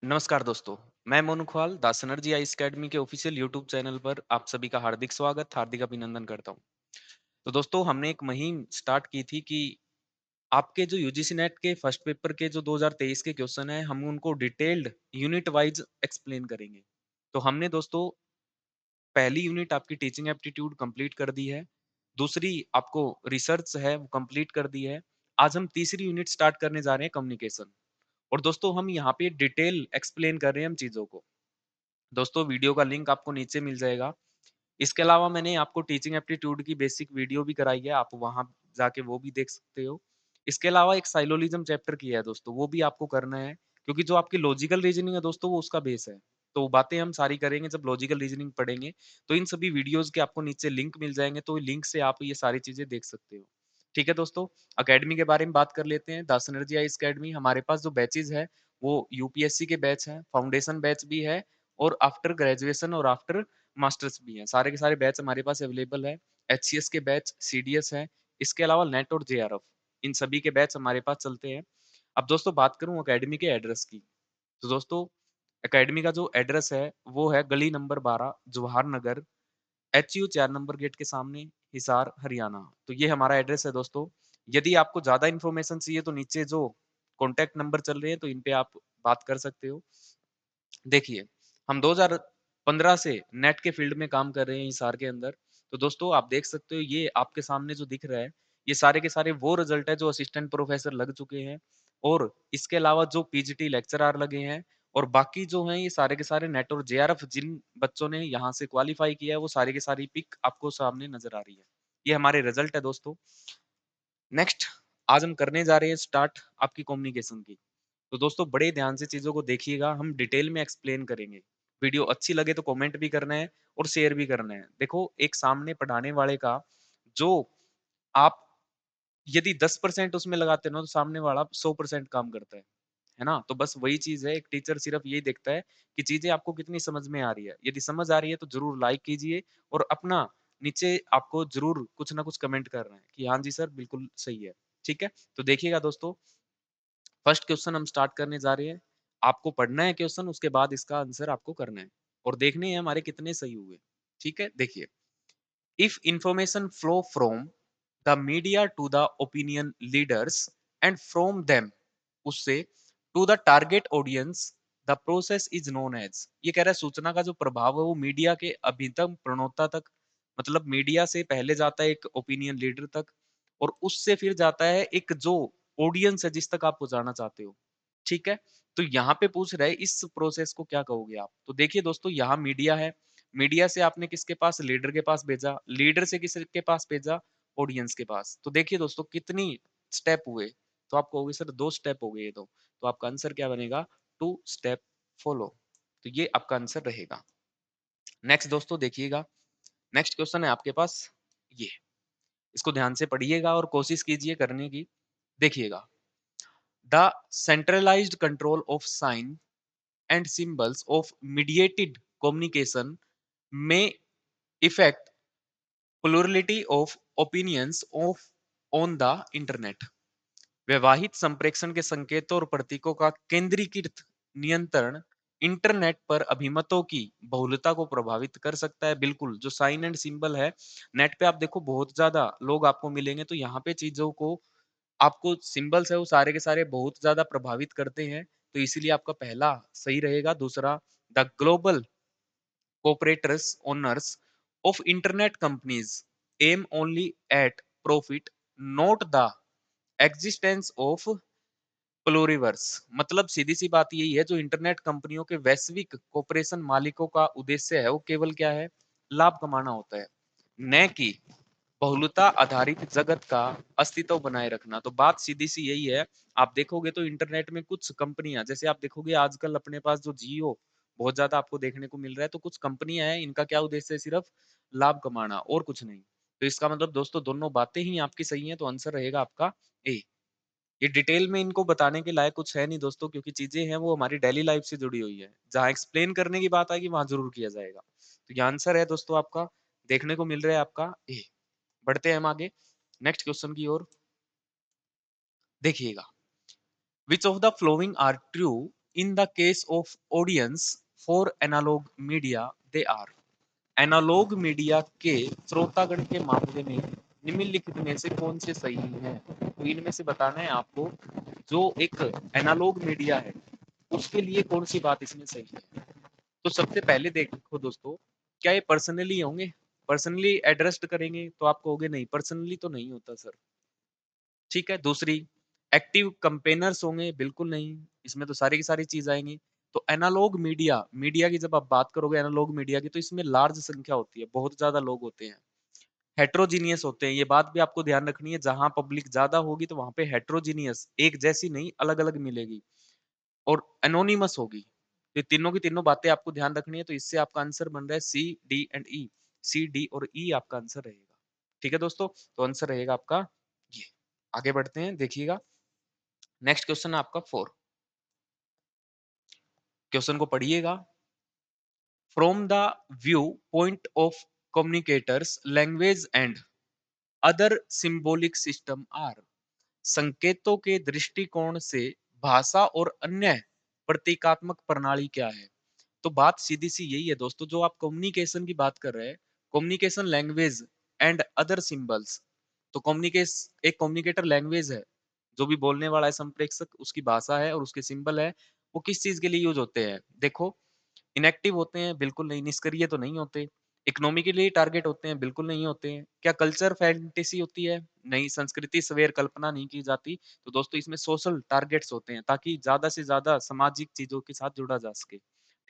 नमस्कार दोस्तों, मैं Monu खुआल the synergy ice academy के ऑफिशियल यूट्यूब चैनल पर आप सभी का हार्दिक स्वागत, हार्दिक अभिनंदन करता हूं। तो दोस्तों हमने एक मुहिम स्टार्ट की थी कि आपके जो यूजीसी नेट के फर्स्ट पेपर के जो 2023 के क्वेश्चन हैं, हम उनको डिटेल्ड यूनिट वाइज एक्सप्लेन करेंगे। तो हमने दोस्तों पहली यूनिट आपकी टीचिंग एप्टीट्यूड कंप्लीट कर दी है, दूसरी आपको रिसर्च है वो कंप्लीट कर दी है। आज हम तीसरी यूनिट स्टार्ट करने जा रहे हैं कम्युनिकेशन। और दोस्तों हम यहाँ पे डिटेल एक्सप्लेन कर रहे हैं हम चीज़ों को। दोस्तों वीडियो का लिंक आपको नीचे मिल जाएगा। इसके अलावा मैंने आपको टीचिंग एप्टीट्यूड की बेसिक वीडियो भी कराई है, आप वहाँ जाके वो भी देख सकते हो। इसके अलावा एक साइलोलिज्म चैप्टर किया है दोस्तों, वो भी आपको करना है, क्योंकि जो आपकी लॉजिकल रीजनिंग है दोस्तों, वो उसका बेस है। तो वो बातें हम सारी करेंगे जब लॉजिकल रीजनिंग पढ़ेंगे, तो इन सभी वीडियोज़ के आपको नीचे लिंक मिल जाएँगे, तो लिंक से आप ये सारी चीज़ें देख सकते हो। ठीक है दोस्तों, अकेडमी के बारे में बात कर लेते हैं। द सिनर्जी आइस अकेडमी हमारे पास जो बैचेज़ है, वो यूपीएससी के बैच हैं, फाउंडेशन बैच भी है और आफ्टर ग्रेजुएशन और आफ्टर मास्टर्स भी हैं। सारे के सारे बैच हमारे पास अवेलेबल है। एचसीएस के बैच, सीडीएस है, इसके अलावा नेट और जेआरएफ, इन सभी के बैच हमारे पास चलते हैं। अब दोस्तों बात करूँ अकेडमी के एड्रेस की, तो दोस्तों अकेडमी का जो एड्रेस है, वो है गली number 12 Jawahar Nagar, HU 4 number gate के सामने, हिसार, हरियाणा। तो ये हमारा एड्रेस है दोस्तों। यदि आपको ज़्यादा इन्फॉर्मेशन चाहिए तो नीचे जो कॉन्टैक्ट नंबर चल रहे हैं, तो इन पे आप बात कर सकते हो। देखिए, हम 2015 से नेट के फील्ड में काम कर रहे हैं हिसार के अंदर। तो दोस्तों आप देख सकते हो ये आपके सामने जो दिख रहा है, ये सारे के सारे वो रिज़ल्ट है जो असिस्टेंट प्रोफ़ेसर लग चुके हैं और इसके अलावा जो पीजीटी लेक्चरार लगे हैं और बाकी जो हैं ये सारे के सारे नेट और जेआरएफ जिन बच्चों ने यहाँ से क्वालीफाई किया है, वो सारी की सारी पिक आपको सामने नज़र आ रही है। ये हमारे रिज़ल्ट है दोस्तों। नेक्स्ट आज हम करने जा रहे हैं स्टार्ट आपकी कम्युनिकेशन की। तो दोस्तों बड़े ध्यान से चीज़ों को देखिएगा, हम डिटेल में एक्सप्लेन करेंगे। वीडियो अच्छी लगे तो कमेंट भी करना है और शेयर भी करना है। देखो एक सामने पढ़ाने वाले का जो आप यदि 10% उसमें लगाते हो ना, तो सामने वाला 100% काम करता है ना? तो बस वही चीज़ है, एक टीचर सिर्फ यही देखता है कि चीज़ें आपको कितनी समझ में आ रही है। यदि समझ आ रही है तो ज़रूर लाइक कीजिए और अपना नीचे आपको ज़रूर कुछ ना कुछ कमेंट करना है कि हाँ जी सर, बिल्कुल सही है। ठीक है? तो देखिएगा दोस्तों, फर्स्ट क्वेश्चन हम स्टार्ट करने जा रहे हैं। आपको पढ़ना है क्वेश्चन, उसके बाद इसका आंसर आपको करना है और देखने हैं हमारे कितने सही हुए। ठीक है? देखिए, if information flow from the media to the opinion leaders and from them, उससे to the target audience, the process is known as. ये कह रहा है सूचना का जो प्रभाव है वो मीडिया के अभितम प्रणोता तक, मतलब मीडिया से पहले जाता है एक ओपिनियन लीडर तक और उससे फिर जाता है एक जो ऑडियंस है जिस तक आप पहुंचाना चाहते हो। ठीक है? तो यहाँ पे पूछ रहा है इस प्रोसेस को क्या कहोगे आप? तो देखिए दोस्तों, यहाँ मीडिया है, मीडिया से आपने किसके पास, लीडर के पास भेजा, लीडर से किसके पास भेजा, ऑडियंस के पास। तो देखिए दोस्तों कितनी स्टेप हुए, तो आप कहोगे सर 2 स्टेप हो गए ये तो आपका आंसर क्या बनेगा? 2 स्टेप फॉलो। तो ये आपका आंसर रहेगा। नेक्स्ट दोस्तों देखिएगा, नेक्स्ट क्वेश्चन है आपके पास ये, इसको ध्यान से पढ़िएगा और कोशिश कीजिए करने की। देखिएगा, the centralised control of sine and symbols of mediated communication may affect plurality of opinions of on the internet। व्यवहित संप्रेषण के संकेतों और प्रतीकों का केंद्रीकृत नियंत्रण इंटरनेट पर अभिमतों की बहुलता को प्रभावित कर सकता है। बिल्कुल, जो साइन एंड सिंबल है नेट पे आप देखो बहुत ज्यादा लोग आपको मिलेंगे, तो यहाँ पे चीजों को आपको सिंबल्स है वो सारे के सारे बहुत ज़्यादा प्रभावित करते हैं, तो इसीलिए आपका पहला सही रहेगा। दूसरा, the global कोऑपरेटर्स owners of internet companies am only eight profit, not the existence of प्लोरिवर्स। मतलब सीधी सी बात यही है, जो इंटरनेट कंपनियों के वैश्विक कॉर्पोरेशन मालिकों का उद्देश्य है वो केवल क्या है, लाभ कमाना होता है, न कि बहुलता आधारित जगत का अस्तित्व बनाए रखना। तो बात सीधी सी यही है। आप देखोगे तो इंटरनेट में कुछ कंपनियां, जैसे आप देखोगे आजकल अपने पास जो जियो बहुत ज्यादा आपको देखने को मिल रहा है, तो कुछ कंपनियां हैं इनका क्या उद्देश्य है, सिर्फ लाभ कमाना और कुछ नहीं। तो इसका मतलब दोस्तों दोनों बातें ही आपकी सही हैं, तो आंसर रहेगा आपका ए। ये डिटेल में इनको बताने के लायक कुछ है नहीं दोस्तों, क्योंकि चीजें हैं वो हमारी डेली लाइफ से जुड़ी हुई है, जहाँ एक्सप्लेन करने की बात आएगी वहां जरूर किया जाएगा। तो ये आंसर है दोस्तों आपका, देखने को मिल रहा है आपका ए। बढ़ते हैं हम आगे नेक्स्ट क्वेश्चन की ओर। देखिएगा, which of the following are true in the case of audience for analog media they are. Analog media के श्रोतागण के मामले में निम्नलिखित में से कौन से सही हैं? तो इनमें से बताना है आपको। जो एक एनालॉग मीडिया है उसके लिए कौन सी बात इसमें सही है। तो सबसे पहले देखो दोस्तों, क्या ये पर्सनली होंगे? पर्सनली एड्रेस्ड करेंगे तो आप कहोगे नहीं, पर्सनली तो नहीं होता सर। ठीक है। दूसरी, एक्टिव कंपेनर्स होंगे? बिल्कुल नहीं, इसमें तो सारी की सारी चीज आएंगी। तो एनालॉग मीडिया, मीडिया की जब आप बात करोगे एनालॉग मीडिया की, तो इसमें लार्ज संख्या होती है, बहुत ज्यादा लोग होते हैं। हेट्रोजीनियस होते हैं, ये बात भी आपको ध्यान रखनी है। जहां पब्लिक ज्यादा होगी तो वहां पे हेट्रोजीनियस, एक जैसी नहीं, अलग अलग मिलेगी। और एनोनिमस होगी। तो ये तीनों की तीनों बातें आपको ध्यान रखनी है। तो इससे आपका आंसर बन रहा है सी, D and E. C, D और ई आपका आंसर रहेगा। ठीक है दोस्तों, तो आंसर रहेगा आपका ये। आगे बढ़ते हैं, देखिएगा नेक्स्ट क्वेश्चन आपका 4। क्वेश्चन को पढ़िएगा। From the view point of communicators language and other symbolic system are. संकेतों के दृष्टिकोण से भाषा और अन्य प्रतीकात्मक प्रणाली क्या है? तो बात सीधी सी यही है दोस्तों, जो आप कम्युनिकेशन की बात कर रहे हैं, communication language and other symbols. तो कम्युनिकेशन, एक कम्युनिकेटर लैंग्वेज है, जो भी बोलने वाला है संप्रेषक, उसकी भाषा है और उसके सिंबल है। वो किस चीज के लिए यूज होते हैं? देखो, इनएक्टिव होते हैं? बिल्कुल नहीं। निष्क्रिय तो नहीं होते। इकोनॉमिकली टारगेट होते हैं? बिल्कुल नहीं होते हैं। क्या कल्चर फैंटेसी होती है? नहीं। संस्कृति सवेर कल्पना नहीं की जाती। तो दोस्तों इसमें सोशल टारगेट्स होते हैं, ताकि ज्यादा से ज्यादा सामाजिक चीजों के साथ जुड़ा जा सके।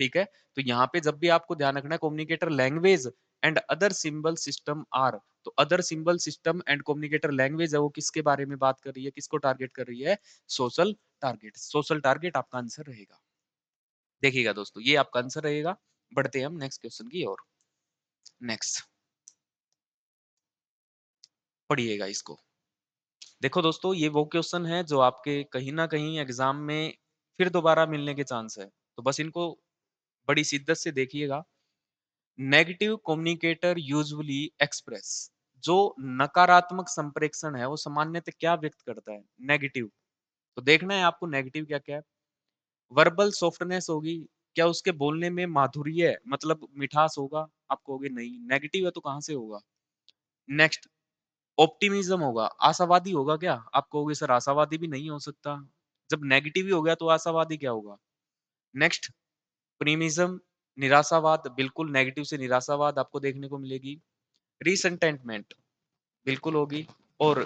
ठीक है। तो यहाँ पे जब भी आपको ध्यान रखना है, communicator language and other symbol system are. तो other symbol system and communicator language है, वो किसके बारे में बात कर रही है, किसको टारगेट कर रही है? Social target. सोशल टारगेट आपका आंसर रहेगा। देखिएगा दोस्तों, ये आपका आंसर रहेगा। बढ़ते हैं हम नेक्स्ट क्वेश्चन की ओर। नेक्स्ट पढ़िएगा इसको। देखो दोस्तों, ये वो क्वेश्चन है जो आपके कहीं ना कहीं एग्जाम में फिर दोबारा मिलने के चांस है। तो बस इनको बड़ी शिद्दत से देखिएगा। Negative communicator usually express. जो नकारात्मक संप्रेषण है वो सामान्यतः क्या व्यक्त करता है? नेगेटिव। तो देखना है आपको नेगेटिव क्या क्या है। वर्बल सॉफ्टनेस होगी? क्या उसके बोलने में माधुर्य मतलब मिठास होगा? आप कहोगे नहीं, नेगेटिव है तो कहां से होगा। नेक्स्ट, ऑप्टिमिज्म होगा? आशावादी होगा क्या? आप कहोगे सर आशावादी भी नहीं हो सकता। जब नेगेटिव ही हो गया तो आशावादी क्या होगा। नेक्स्ट, प्रीमिज्म, निराशावाद। बिल्कुल नेगेटिव से निराशावाद आपको देखने को मिलेगी। रिसेंटेंटमेंट बिल्कुल होगी। और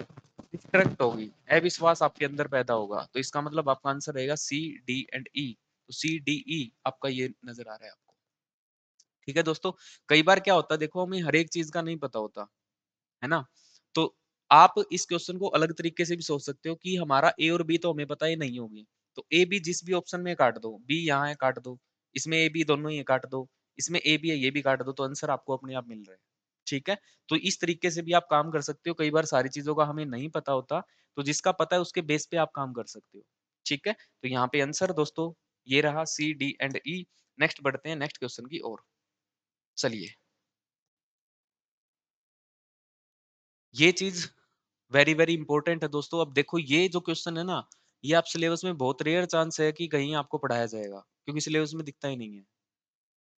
डिस्ट्रस्ट होगी, अविश्वास आपके अंदर पैदा होगा। तो इसका मतलब आपका आंसर रहेगा सी, डी एंड ई। तो सी, डी, ई आपका ये नजर आ रहा है आपको। ठीक है दोस्तों, कई बार क्या होता है, देखो हमें हर एक चीज का नहीं पता होता है ना। तो आप इस क्वेश्चन को अलग तरीके से भी सोच सकते हो कि हमारा ए और बी तो हमें पता ही नहीं होगी। तो ए बी जिस भी ऑप्शन में काट दो, बी यहाँ है काट दो, इसमें ए बी दोनों ही है काट दो, इसमें ए बी है ये भी काट दो, तो आंसर आपको अपने आप मिल रहा है। ठीक है। तो इस तरीके से भी आप काम कर सकते हो। कई बार सारी चीजों का हमें नहीं पता होता, तो जिसका पता है उसके बेस पे आप काम कर सकते हो। ठीक है। तो यहाँ पे आंसर दोस्तों ये रहा, सी, डी एंड ई। नेक्स्ट बढ़ते हैं नेक्स्ट क्वेश्चन की ओर। चलिए, ये चीज वेरी वेरी इंपॉर्टेंट है दोस्तों। अब देखो, ये जो क्वेश्चन है ना, ये आप सिलेबस में बहुत रेयर चांस है कि कहीं आपको पढ़ाया जाएगा, क्योंकि सिलेबस में दिखता ही नहीं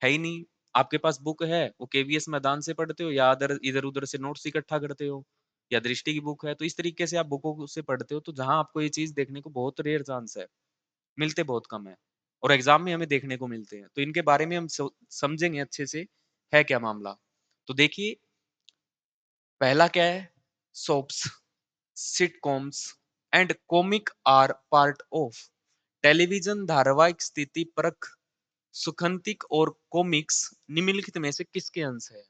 है ही नहीं। आपके पास बुक है, वो केवीएस मैदान से पढ़ते हो, या अदर इधर उधर से नोट्स इकट्ठा करते हो, या दृष्टि की बुक है, तो इस तरीके से आप बुकों से पढ़ते हो। तो जहां आपको ये चीज देखने को बहुत रेयर चांस है, मिलते बहुत कम है, और एग्जाम में हमें देखने को मिलते हैं। तो इनके बारे में हम समझेंगे अच्छे से है क्या मामला। तो देखिए, पहला क्या है, soaps, sitcoms and comic are part of. Television धारावाहिक स्थिति परक सुखंतिक और कॉमिक्स निम्नलिखित में से किसके अंश है?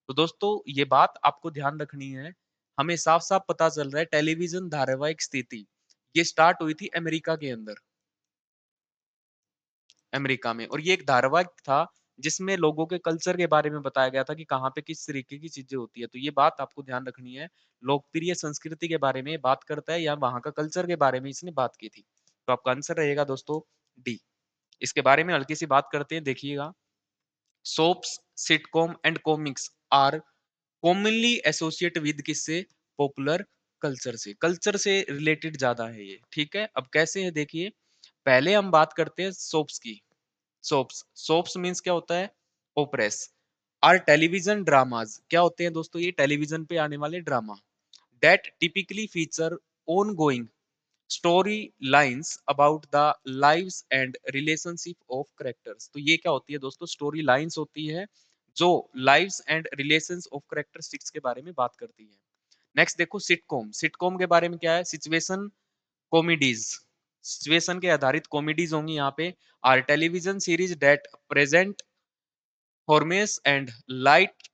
तो दोस्तों ये बात आपको ध्यान रखनी है। हमें साफ साफ पता चल रहा है टेलीविजन धारावाहिक स्थिति ये स्टार्ट हुई थी अमेरिका के अंदर, अमेरिका में। और ये एक धारावाहिक था जिसमें लोगों के कल्चर के बारे में बताया गया था कि कहाँ पे किस तरीके की चीजें होती है। तो ये बात आपको ध्यान रखनी है। लोकप्रिय संस्कृति के बारे में बात करता है, या वहां का कल्चर के बारे में इसने बात की थी। तो आपका आंसर रहेगा दोस्तों डी। इसके बारे में हल्की सी बात करते हैं, देखिएगा। Soaps, sitcom and comics are commonly associate with किससे? पॉपुलर कल्चर से। कल्चर से रिलेटेड ज्यादा है ये। ठीक है। अब कैसे है देखिए, पहले हम बात करते हैं सोप्स की। सोप्स, सोप्स मीन्स क्या होता है? ओप्रेस। आर टेलीविजन ड्रामाज, क्या होते हैं दोस्तों? ये टेलीविजन पे आने वाले drama. That typically feature own going story lines about the lives and relationship of characters. तो ये क्या होती है दोस्तों? स्टोरी लाइन्स होती है जो lives and relations of characteristics के बारे में बात करती है। नेक्स्ट देखो सिटकॉम। सिटकॉम के बारे में क्या है? सिचुएशन कॉमेडीज, सिचुएशन के आधारित कॉमेडीज होंगी यहाँ पे। Are television series date present हॉर्मेस and light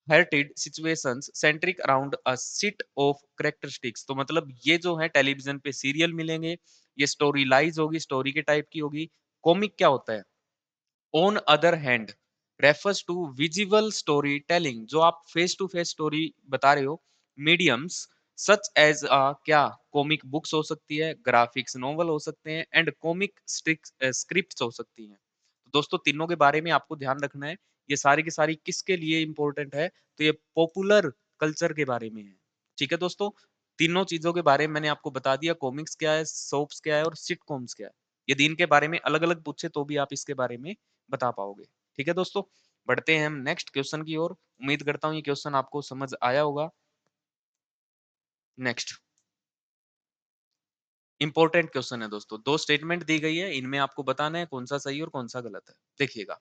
hearted situations centric around a set of characteristics. तो मतलब ये जो है टेलीविजन पे सीरियल मिलेंगे, ये स्टोरी लाइज होगी, स्टोरी के टाइप की होगी। कॉमिक क्या होता है? On other hand refers to visual story telling, जो आप फेस टू फेस स्टोरी बता रहे हो। मीडियम्स सच एज क्या कॉमिक बुक्स हो सकती है, ग्राफिक्स नॉवल हो सकते हैं, एंड कॉमिक स्क्रिप्ट्स हो सकती हैं। तो दोस्तों तीनों के बारे में आपको ध्यान रखना है। ये सारी की सारी किसके लिए इंपॉर्टेंट है? तो ये पॉपुलर कल्चर के बारे में है। ठीक है दोस्तों, तीनों चीजों के बारे में मैंने आपको बता दिया। कॉमिक्स क्या है, सोप्स क्या है और सिटकॉम्स क्या है। यदि इनके बारे में अलग अलग पूछे तो भी आप इसके बारे में बता पाओगे। ठीक है दोस्तों, बढ़ते हैं हम नेक्स्ट क्वेश्चन की ओर। उम्मीद करता हूँ ये क्वेश्चन आपको समझ आया होगा। नेक्स्ट इंपॉर्टेंट क्वेश्चन है दोस्तों, दो स्टेटमेंट दी गई है, इनमें आपको बताना है कौन सा सही और कौन सा गलत है। देखिएगा,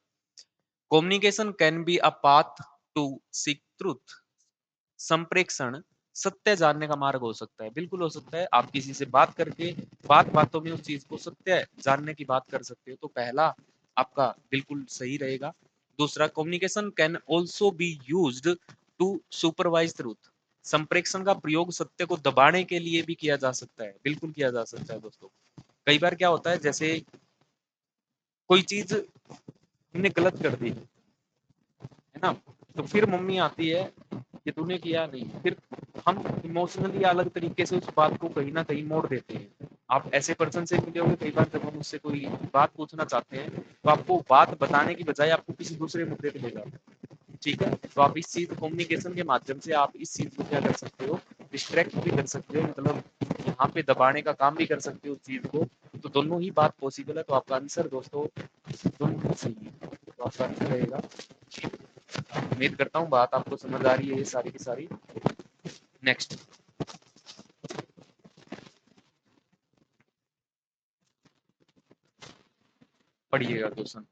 communication can be a path to seek truth. संप्रेक्षण सत्य जानने का मार्ग हो सकता है। बिल्कुल हो सकता है, आप किसी से बात करके बात बातों में उस चीज को सत्य जानने की बात कर सकते हो। तो पहला आपका बिल्कुल सही रहेगा। दूसरा, communication can also be used to supervise truth. संप्रेक्षण का प्रयोग सत्य को दबाने के लिए भी किया जा सकता है। बिल्कुल किया जा सकता है दोस्तों। कई बार क्या होता है, जैसे कोई चीज हमने गलत कर दी है ना, तो फिर मम्मी आती है कि तूने किया नहीं, फिर हम इमोशनली अलग तरीके से उस बात को कहीं ना कहीं मोड़ देते हैं। आप ऐसे पर्सन से मिले होंगे कई बार, जब हम उससे कोई बात पूछना चाहते हैं तो आपको बात बताने की बजाय आपको किसी दूसरे मुद्दे पे ले जाते हैं। ठीक है, तो आप इस चीज कम्युनिकेशन के माध्यम से आप इस चीज को क्या कर सकते हो? डिस्ट्रैक्ट भी कर सकते हो, मतलब यहाँ पे दबाने का काम भी कर सकते हो उस चीज को। तो दोनों ही बात पॉसिबल है। तो आपका आंसर दोस्तों दोनों सही है। तो आपका आंसर रहेगा। उम्मीद करता हूँ बात आपको समझ आ रही है ये सारी की सारी। नेक्स्ट पढ़िएगा question.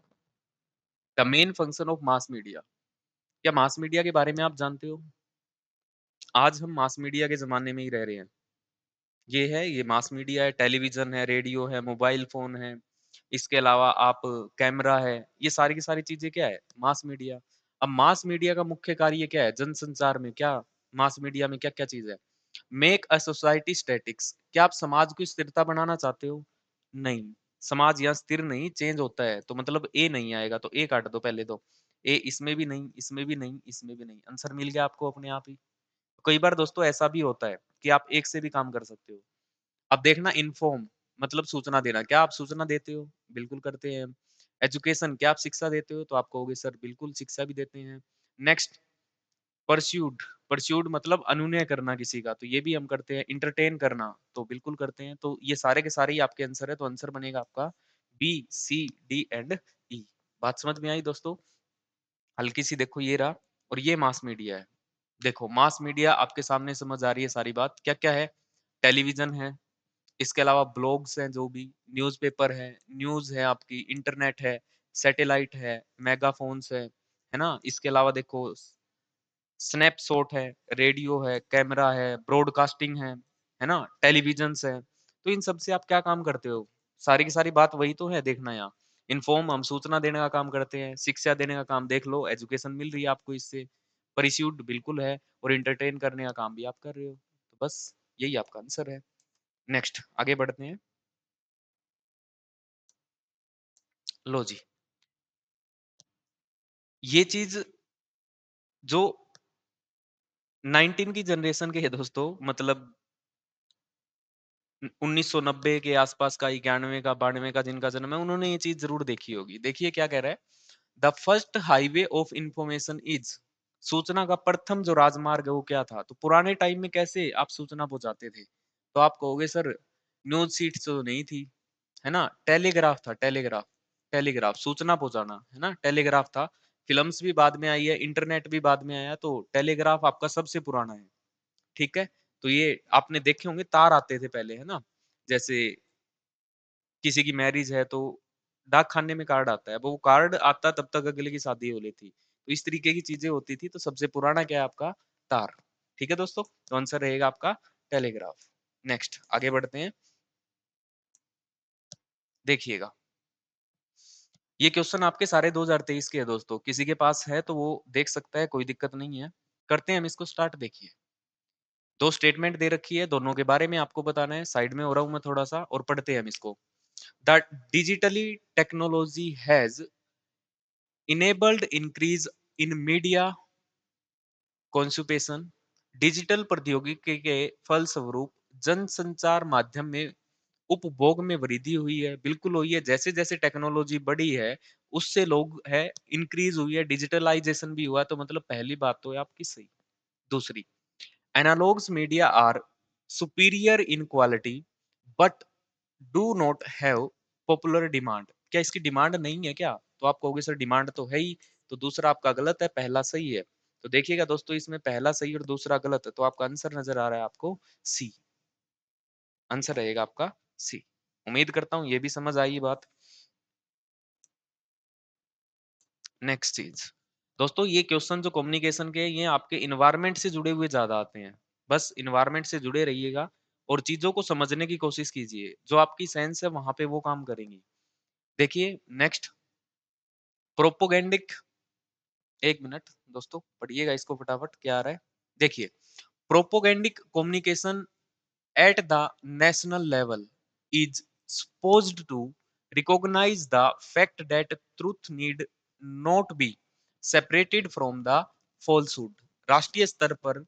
The main function of mass media. क्या मास मीडिया के बारे में आप जानते हो? आज हम मास मीडिया के जमाने में ही रह रहे हैं। ये है, ये मास मीडिया है, टेलीविजन है, रेडियो है, मोबाइल फोन है, इसके अलावा आप कैमरा है, ये सारी की सारी चीजें क्या है? Mass media. अब मास मीडिया का मुख्य कार्य क्या है? जनसंचार में क्या मास मीडिया में क्या क्या चीज है? Make a society statics. क्या आप समाज की स्थिरता बनाना चाहते हो? नहीं, समाज यहाँ स्थिर नहीं, चेंज होता है। तो मतलब ए नहीं आएगा, तो ए काट दो पहले तो। ए इसमें भी नहीं, इसमें भी नहीं, इसमें भी नहीं, आंसर मिल गया आपको अपने आप ही। कई बार दोस्तों ऐसा भी होता है कि आप एक से भी काम कर सकते हो। अब देखना, इन्फॉर्म मतलब सूचना देना। क्या आप सूचना देते हो? बिल्कुल करते हैं। एजुकेशन, क्या आप शिक्षा देते हो? तो आप कहोगे सर बिल्कुल शिक्षा भी देते हैं। Next, pursued. परस्यूड मतलब अनुनय करना किसी का, तो ये भी हम करते हैं। इंटरटेन करना, तो बिल्कुल करते हैं। तो ये सारे के सारे ही आपके आंसर है। तो आंसर बनेगा आपका बी सी डी एंड ई। बात समझ में आई दोस्तों? हल्की सी देखो ये रहा, और ये मास मीडिया है। देखो मास मीडिया आपके सामने समझ आ रही है सारी बात। क्या क्या है? टेलीविजन है, इसके अलावा ब्लॉग्स हैं, जो भी न्यूज़पेपर है, न्यूज़ है, आपकी इंटरनेट है, सैटेलाइट है, मेगाफोन्स है ना। इसके अलावा देखो स्नैपशॉट है, रेडियो है, कैमरा है, ब्रॉडकास्टिंग है ना, टेलीविजन्स है। तो इन सब से आप क्या काम करते हो? सारी की सारी बात वही तो है, देखना यहाँ। इन्फॉर्म हम सूचना देने का काम करते हैं, शिक्षा देने का काम देख लो, एजुकेशन मिल रही है आपको इससे। परिस्यूट बिल्कुल है, और इंटरटेन करने का काम भी आप कर रहे हो। तो बस यही आपका आंसर है। नेक्स्ट आगे बढ़ते हैं। लो जी, ये चीज जो 19 की जनरेशन के है दोस्तों, मतलब 1990 के आसपास का, 91 का, 92 का जिनका जन्म है, उन्होंने ये चीज जरूर देखी होगी। देखिए क्या कह रहा है। The first highway of information is. सूचना का प्रथम जो राजमार्ग है वो क्या था? तो पुराने टाइम में कैसे आप सूचना पहुंचाते थे? तो आप कहोगे सर न्यूज सीट तो नहीं थी, है ना? टेलीग्राफ था, टेलीग्राफ, टेलीग्राफ सूचना पहुँचाना, है ना? टेलीग्राफ था। फ़िल्म्स भी बाद में आई है, इंटरनेट भी बाद में आया, तो टेलीग्राफ आपका सबसे पुराना है, ठीक है? तो ये आपने देखे होंगे तार आते थे पहले, है ना? जैसे किसी की मैरिज है तो डाक खाने में कार्ड आता है, अब वो कार्ड आता तब तक अगले की शादी हो रही थी। तो इस तरीके की चीज़ें होती थी, तो सबसे पुराना क्या है आपका? तार, ठीक है दोस्तों? तो आंसर रहेगा आपका टेलीग्राफ। नेक्स्ट आगे बढ़ते हैं, देखिएगा। ये क्वेश्चन आपके सारे 2023 के हैं दोस्तों, किसी के पास है तो वो देख सकता है, कोई दिक्कत नहीं है। करते हैं हम इसको स्टार्ट, देखिए। 2 स्टेटमेंट दे रखी है, दोनों के बारे में आपको बताना है, साइड में हो रहा हूँ मैं थोड़ा-सा और पढ़ते हैं हम इसको। The digitally technology has enabled increase in media कंसुम्पेशन। Digital प्रौद्योगिकी के फलस्वरूप जनसंचार माध्यम में उपभोग में वृद्धि हुई है, बिल्कुल हुई है। जैसे-जैसे टेक्नोलॉजी बढ़ी है, उससे लोग है इंक्रीज हुई है, डिजिटलाइजेशन भी हुआ, तो मतलब पहली बात तो है आपकी सही। दूसरी, analogs media are superior in quality but do not have popular demand. क्या इसकी डिमांड नहीं है क्या? तो आप कहोगे सर डिमांड तो है ही, तो दूसरा आपका गलत है, पहला सही है। तो देखिएगा दोस्तों, इसमें पहला सही और दूसरा गलत है, तो आपका आंसर नजर आ रहा है आपको सी। आंसर रहेगा आपका सी। उम्मीद करता हूँ ये भी समझ आई बात। नेक्स्ट चीज दोस्तों, ये क्वेश्चन जो कम्युनिकेशन के हैं, ये आपके इन्वायरमेंट से जुड़े हुए ज्यादा आते हैं। बस इन्वायरमेंट से जुड़े रहिएगा और चीजों को समझने की कोशिश कीजिए, जो आपकी सेंस है वहां पे वो काम करेंगी। देखिए नेक्स्ट, प्रोपोगेंडिक, एक मिनट दोस्तों पढ़िएगा इसको फटाफट, क्या आ रहा है देखिए। प्रोपोगेंडिक communication at the national level is supposed to recognize the fact that truth need not be separated from the falsehood। राष्ट्रीय स्तर पर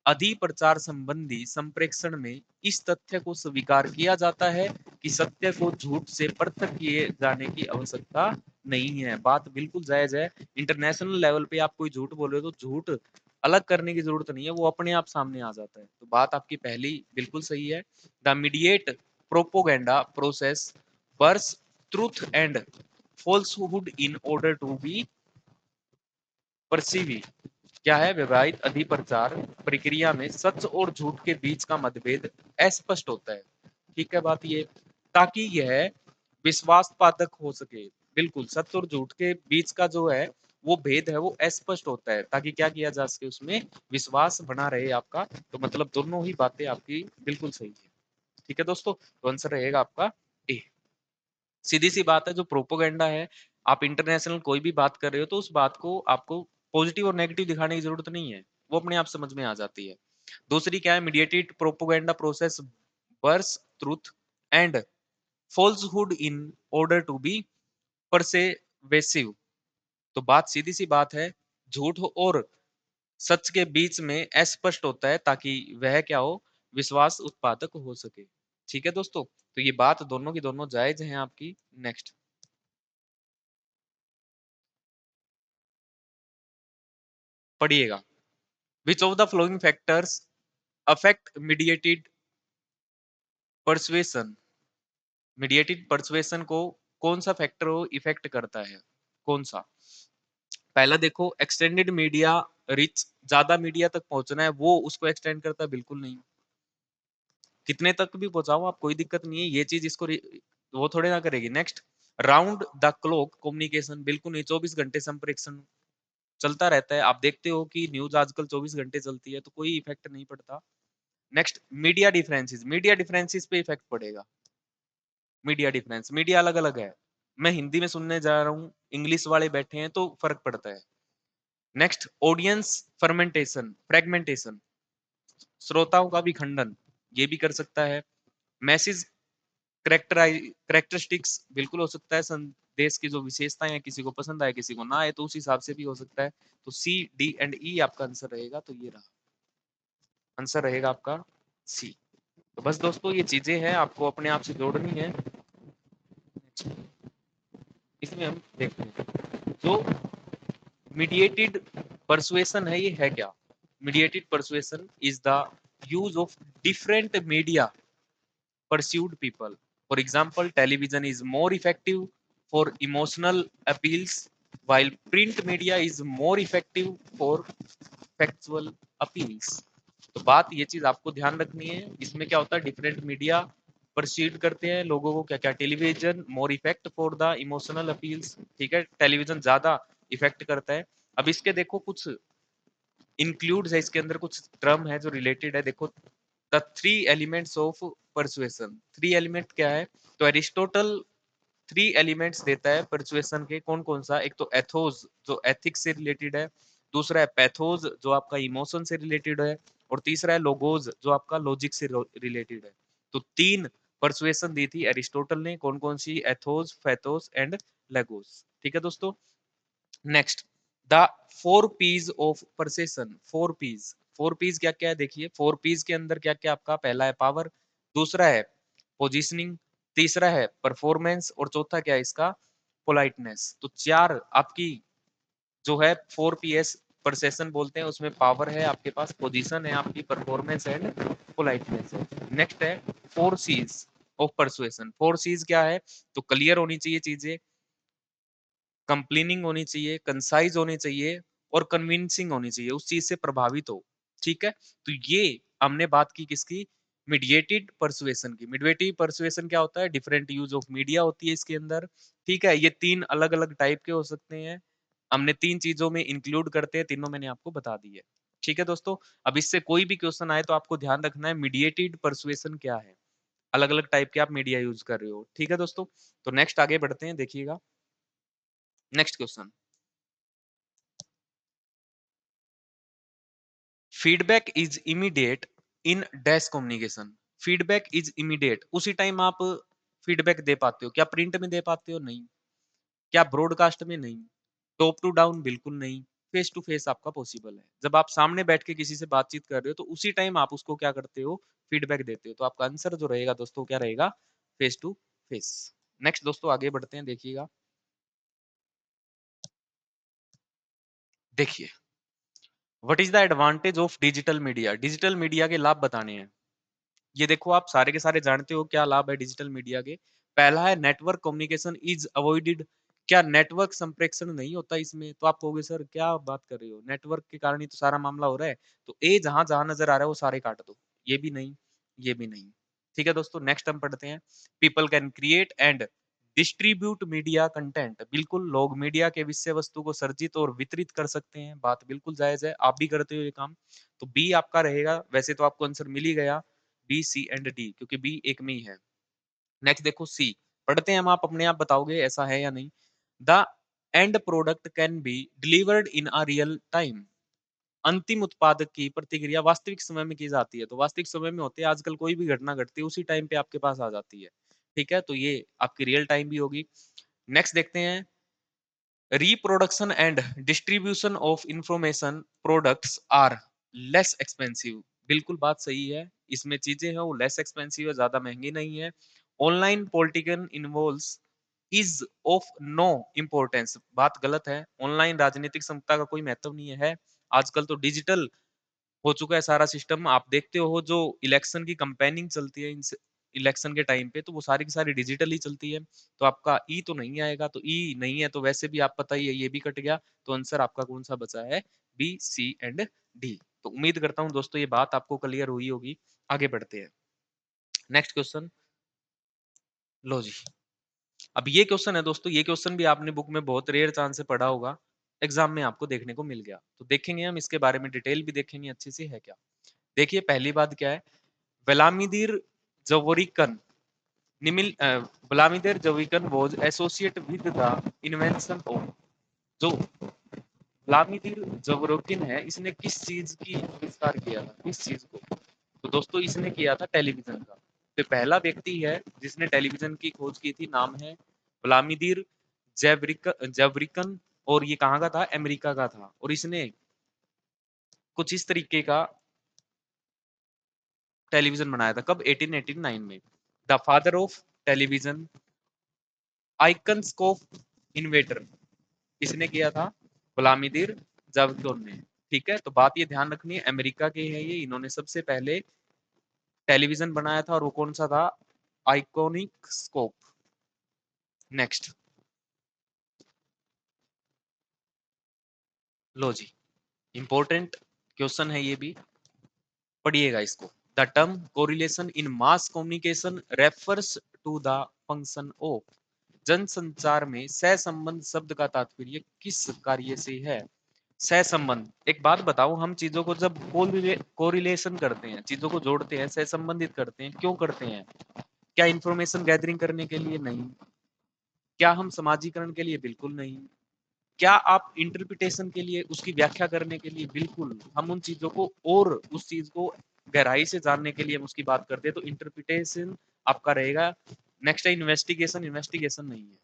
अधिप्रचार संबंधी संप्रेषण में इस तथ्य को स्वीकार किया जाता है कि सत्य को झूठ से पृथक किए जाने की आवश्यकता नहीं है। बात बिल्कुल जायज है। इंटरनेशनल लेवल पे आप कोई झूठ बोल रहे हो तो झूठ अलग करने की जरूरत नहीं है, वो अपने आप सामने आ जाता है। तो बात आपकी पहली बिल्कुल सही है। The mediate propaganda process blurs truth and falsehood in order to be perceived। क्या है? विवाहित अधिप्रचार प्रक्रिया में सच और झूठ के बीच का मतभेद अस्पष्ट होता है, ठीक है बात ये, ताकि यह विश्वासपादक हो सके। बिल्कुल, सत्य और झूठ के बीच का जो है वो भेद है, वो अस्पष्ट होता है, ताकि क्या किया जा सके, उसमें विश्वास बना रहे आपका। तो मतलब दोनों ही बातें आपकी बिल्कुल सही है, ठीक है दोस्तों। तो आंसर रहेगा आपका ए। सीधी सी बात है, जो प्रोपोगेंडा है, आप इंटरनेशनल कोई भी बात कर रहे हो तो उस बात को आपको पॉजिटिव और नेगेटिव दिखाने की जरूरत नहीं है, वो अपने आप समझ में आ जाती है। दूसरी क्या है? Mediated propaganda process blurs truth and falsehood in order to be परसेवेसिव। तो बात सीधी सी बात है, झूठ और सच के बीच में अस्पष्ट होता है, ताकि वह क्या हो, विश्वास उत्पादक हो सके, ठीक है दोस्तों। तो ये बात दोनों की दोनों जायज हैं आपकी। नेक्स्ट पढ़िएगा। विच of the flowing factors affect mediated persuasion. Mediated persuasion को कौन सा फैक्टर इफेक्ट करता है? कौन सा? पहला देखो, एक्सटेंडेड मीडिया रिच, ज्यादा मीडिया तक पहुंचना है, वो उसको एक्सटेंड करता है? बिल्कुल नहीं। कितने तक भी पहुंचाओ आप, कोई दिक्कत नहीं है, ये चीज इसको वो थोड़े ना करेगी। Next, round the clock communication, बिल्कुल नहीं, 24 घंटे संप्रेषण चलता रहता है। आप देखते हो कि न्यूज आजकल 24 घंटे चलती है, तो कोई इफेक्ट नहीं पड़ता। Next, media differences, media differences पे इफेक्ट पड़ेगा। मीडिया डिफरेंस, मीडिया अलग अलग है, मैं हिंदी में सुनने जा रहा हूँ, इंग्लिश वाले बैठे हैं, तो फर्क पड़ता है। नेक्स्ट, ऑडियंस फर्मेंटेशन फ्रेगमेंटेशन, श्रोताओं का भी खंडन, ये भी कर सकता है। मैसेज करेक्टरिस्टिक्स, बिल्कुल हो सकता है, संदेश की जो विशेषताएं हैं, किसी को पसंद आए किसी को ना आए, तो उस हिसाब से भी हो सकता है। तो सी डी एंड ई आपका आंसर रहेगा, तो ये रहा आंसर रहेगा आपका सी। तो बस दोस्तों, ये चीजें हैं, आपको अपने आप से जोड़नी है। इसमें हम देखते हैं, जो मीडिएटेड परसुएशन है, ये है क्या? Mediated persuasion is the use of different media persuade people for example television is more effective for emotional appeals while print media is more effective for factual appeals। तो बात ये चीज आपको ध्यान रखनी है, इसमें क्या होता है डिफरेंट मीडिया परसीड करते हैं लोगों को क्या क्या। Television more effect for the emotional appeals, ठीक है, टेलीविजन ज्यादा इफेक्ट करता है। अब इसके देखो कुछ इंक्लूड्स है, इसके अंदर कुछ टर्म है जो रिलेटेड है। देखो the three elements of persuasion, three element क्या है, तो एरिस्टोटल थ्री एलिमेंट्स देता है परसुएशन के। कौन कौन सा, एक तो एथोस जो एथिक्स से रिलेटेड है, दूसरा है पैथोस जो आपका इमोशन से रिलेटेड है, और तीसरा है लोगोस जो आपका लॉजिक से रिलेटेड है। तो तीन परसुएशन दी थी एरिस्टोटल ने, कौन कौन सी, एथोस, पैथोस एंड लेगोस। ठीक है दोस्तों, next the four Ps of परसेशन। Four Ps, four Ps क्या क्या है देखिए, फोर पीज के अंदर क्या क्या आपका, पहला है पावर, दूसरा है पोजीशनिंग, तीसरा है परफॉर्मेंस और चौथा क्या है इसका, पोलाइटनेस। तो चार आपकी जो है फोर पीएस परसेशन बोलते हैं, उसमें पावर है आपके पास, पोजीशन है आपकी, परफॉर्मेंस एंड पोलाइटनेस है। नेक्स्ट है four Cs of persuasion. Four Cs क्या है, तो क्लियर होनी चाहिए चीजें, कंप्लेनिंग होनी चाहिए, कंसाइज होनी चाहिए और कन्विंसिंग होनी चाहिए, उस चीज से प्रभावित हो। ठीक है, तो ये हमने बात की किसकी, मीडिएटेड परसुएशन की। मीडिएटेड परसुएशन क्या होता है, डिफरेंट यूज ऑफ मीडिया होती है इसके अंदर। ठीक है, ये तीन अलग अलग टाइप के हो सकते हैं, हमने तीन चीजों में इंक्लूड करते हैं, तीनों मैंने आपको बता दी है। ठीक है दोस्तों, अब इससे कोई भी क्वेश्चन आए तो आपको ध्यान रखना है मीडिएटेड परसुएशन क्या है, अलग अलग टाइप के आप मीडिया यूज कर रहे हो। ठीक है दोस्तों, तो नेक्स्ट आगे बढ़ते हैं, देखिएगा next question. Feedback is immediate in dash communication. Feedback is immediate, उसी टाइम आप फीडबैक दे पाते हो क्या, प्रिंट में दे पाते हो, नहीं। क्या ब्रॉडकास्ट में, नहीं। टॉप टू डाउन, बिल्कुल नहीं। फेस टू फेस आपका पॉसिबल है, जब आप सामने बैठ के किसी से बातचीत कर रहे हो तो उसी टाइम आप उसको क्या करते हो, फीडबैक देते हो। तो आपका आंसर जो रहेगा दोस्तों क्या रहेगा, फेस टू फेस। नेक्स्ट दोस्तों आगे बढ़ते हैं, देखिएगा देखिए what is the advantage of digital media. Digital media के लाभ बताने हैं। ये देखो आप सारे के सारे जानते हो क्या लाभ है डिजिटल मीडिया के। पहला है नेटवर्क कम्युनिकेशन इज अवॉइडेड। क्या नेटवर्क संप्रेषण नहीं होता इसमें, तो आप कहोगे सर क्या बात कर रहे हो, नेटवर्क के कारण ही तो सारा मामला हो रहा है। तो ए जहां जहां नजर आ रहा है वो सारे काट दो, ये भी नहीं, ये भी नहीं। ठीक है दोस्तों, नेक्स्ट हम पढ़ते हैं। People can create and distribute media content. बिल्कुल, लोग मीडिया के विषय वस्तु को सर्जित और वितरित कर सकते हैं, बात बिल्कुल जायज है, आप भी करते हो ये काम। तो बी आपका रहेगा, वैसे तो आपको आंसर मिल ही गया, बी सी एंड डी, क्योंकि बी एक में ही है। नेक्स्ट देखो सी, पढ़ते हैं हम, आप अपने आप बताओगे ऐसा है या नहीं। The end product can be delivered in a real time. अंतिम उत्पादक की प्रतिक्रिया वास्तविक समय में की जाती है। तो वास्तविक समय में होती है, आजकल कोई भी घटना घटती है उसी टाइम पे आपके पास आ जाती है। ठीक है, तो ये आपकी रियल टाइम भी होगी। नेक्स्ट देखते हैं, reproduction and distribution of information products are less expensive. बिल्कुल बात सही है, इसमें चीजें हैं वो लेस एक्सपेंसिव है, ज्यादा महंगी नहीं है। Online political involves is of no importance, बात गलत है। ऑनलाइन राजनीतिक समता का कोई महत्व नहीं है। आजकल तो डिजिटल हो चुका है सारा सिस्टम, आप देखते हो जो इलेक्शन की कंपेनिंग चलती है इलेक्शन के टाइम पे, तो वो सारी की सारी डिजिटल ही चलती है। तो आपका ई तो नहीं आएगा, तो ई नहीं है तो वैसे भी आप पता ही है, ये भी कट गया। तो आंसर आपका कौन सा बचा है, बी सी एंड डी। तो उम्मीद करता हूँ दोस्तों ये बात आपको क्लियर हुई होगी। आगे बढ़ते हैं, नेक्स्ट क्वेश्चन। लो जी, अब ये क्वेश्चन है दोस्तों, ये क्वेश्चन भी आपने बुक में बहुत रेयर चांस से पढ़ा होगा, एग्जाम में आपको देखने को मिल गया। तो देखेंगे हम इसके बारे में, डिटेल भी देखेंगे अच्छे से है क्या। देखिए पहली बात क्या है, Vladimir ज़वोरिकन निमिल Vladimir ज़वोरिकन was associate with the invention of. जो व्लादिमीर ज़वोरिकन है, इसने किस चीज की आविष्कार किया था, किस चीज को, तो दोस्तों इसने किया था टेलीविजन का। तो पहला व्यक्ति है जिसने टेलीविजन की खोज की थी, नाम है व्लादिमीर ज़वोरिकन, और ये कहाँ का था, अमेरिका का था। और इसने कुछ इस तरीके का टेलीविजन बनाया था, कब, 1889 में। The father of television आइकनस्कोप inverter किसने किया था, व्लादिमीर जावतोन ने। ठीक है, तो बात ये ध्यान रखनी है, अमेरिका के हैं ये, इन्होंने सबसे पहले टेलीविजन बनाया था, और वो कौन सा था, आइकॉनिक स्कोप। नेक्स्ट, लो जी, इंपॉर्टेंट क्वेश्चन है ये भी, पढ़िएगा इसको। The term correlation in mass communication refers to the function of, जनसंचार में सहसंबंध शब्द का तात्पर्य किस कार्य से है? सहसंबंध, एक बात बताओ, हम चीजों को जब कोरिलेशन करते हैं, चीजों को जोड़ते हैं, सहसंबंधित करते हैं, क्यों करते हैं? क्या इंफॉर्मेशन गैदरिंग करने के लिए? नहीं। क्या हम समाजीकरण के लिए? बिल्कुल नहीं। क्या आप इंटरप्रिटेशन के लिए, उसकी व्याख्या करने के लिए? बिल्कुल। हम उन चीजों को और उस चीज को गहराई से जानने के लिए हम उसकी बात करते हैं, तो इंटरप्रिटेशन आपका रहेगा। नेक्स्ट है इन्वेस्टिगेशन, इन्वेस्टिगेशन नहीं है,